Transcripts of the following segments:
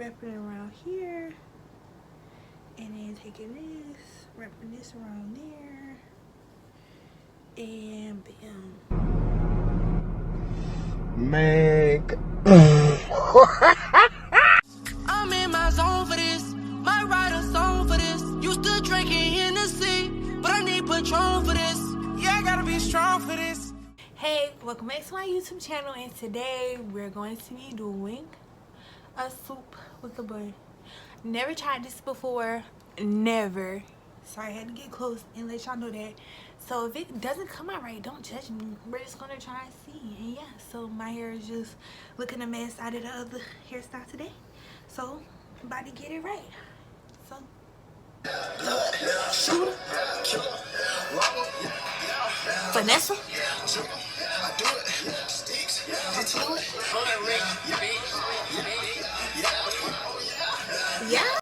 wrapping it around here, and then taking this, wrapping this around there, and bam. Man. I'm in my zone for this. Might write a song for this. Used to drinking Hennessy, but I need Patron for this. Yeah, I gotta be strong for this. Hey, welcome back to my YouTube channel, and today we're going to be doing a soup with a bun. Never tried this before, never. So I had to get close and let y'all know that. So if it doesn't come out right, don't judge me. We're just gonna try and see. And yeah, so my hair is just looking a mess out of the other hairstyle today. So I'm about to get it right. So shooter, Vanessa, yeah.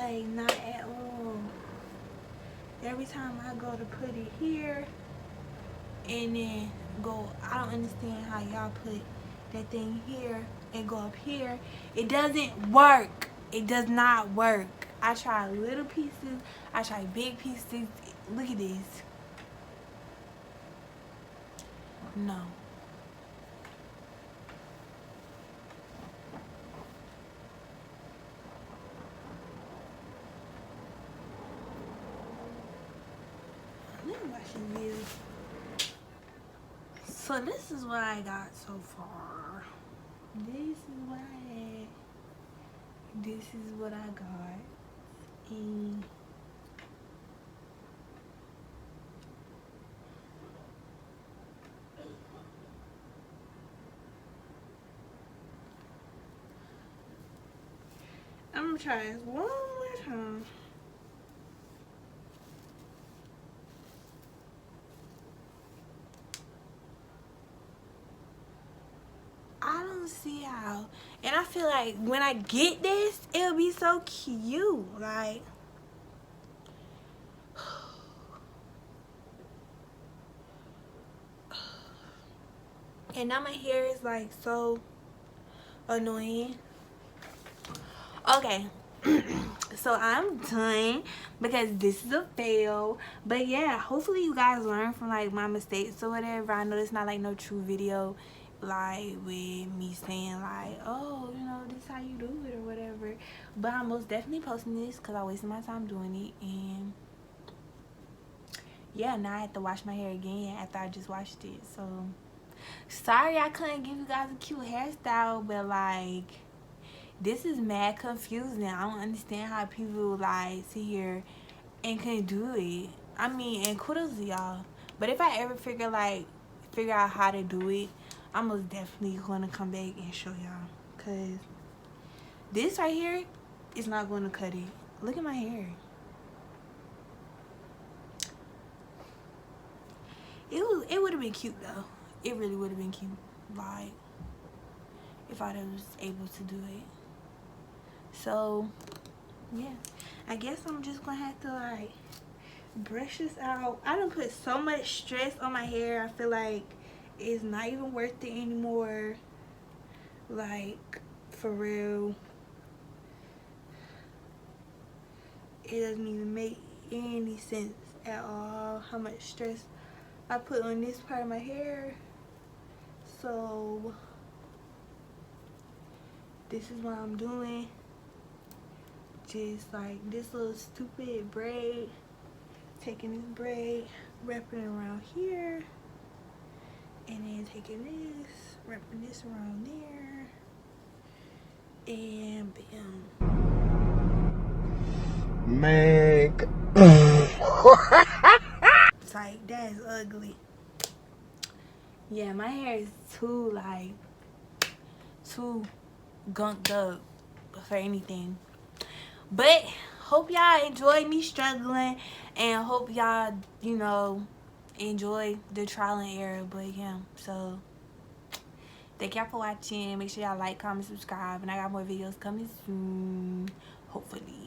Like, not at all. Every time I go to put it here and then go, I don't understand how y'all put that thing here and go up here. It doesn't work. It does not work. I try little pieces. I try big pieces. Look at this. No. Let me watch this video. So this is what I got so far. This is what I had. This is what I got. And I'm gonna try this one more time. I don't see how. And I feel like when I get this, it'll be so cute. Like, and now my hair is like so annoying. Okay. So I'm done because this is a fail. But yeah, hopefully you guys learn from like my mistakes or whatever. I know it's not like no true video like with me saying like, oh, you know, this is how you do it or whatever. But I'm most definitely posting this because I wasted my time doing it. And yeah, now I have to wash my hair again after I just washed it. So sorry I couldn't give you guys a cute hairstyle, but like, this is mad confusing. I don't understand how people like sit here and can do it. I mean, and kudos to y'all. But if I ever figure out how to do it, I'm most definitely gonna come back and show y'all. Cause this right here is not gonna cut it. Look at my hair. It would have been cute though. It really would have been cute. Like, if I was able to do it. So yeah, I guess I'm just gonna have to like brush this out. I done put so much stress on my hair. I feel like it's not even worth it anymore. Like, for real, it doesn't even make any sense at all how much stress I put on this part of my hair. So this is what I'm doing. Just like this little stupid braid, taking this braid, wrapping it around here, and then taking this, wrapping this around there, and bam. Make It's like, that is ugly. Yeah, my hair is too like too gunked up for anything. But hope y'all enjoy me struggling, and hope y'all, you know, enjoy the trial and error. But yeah, so thank y'all for watching. Make sure y'all like, comment, subscribe, and I got more videos coming soon, hopefully.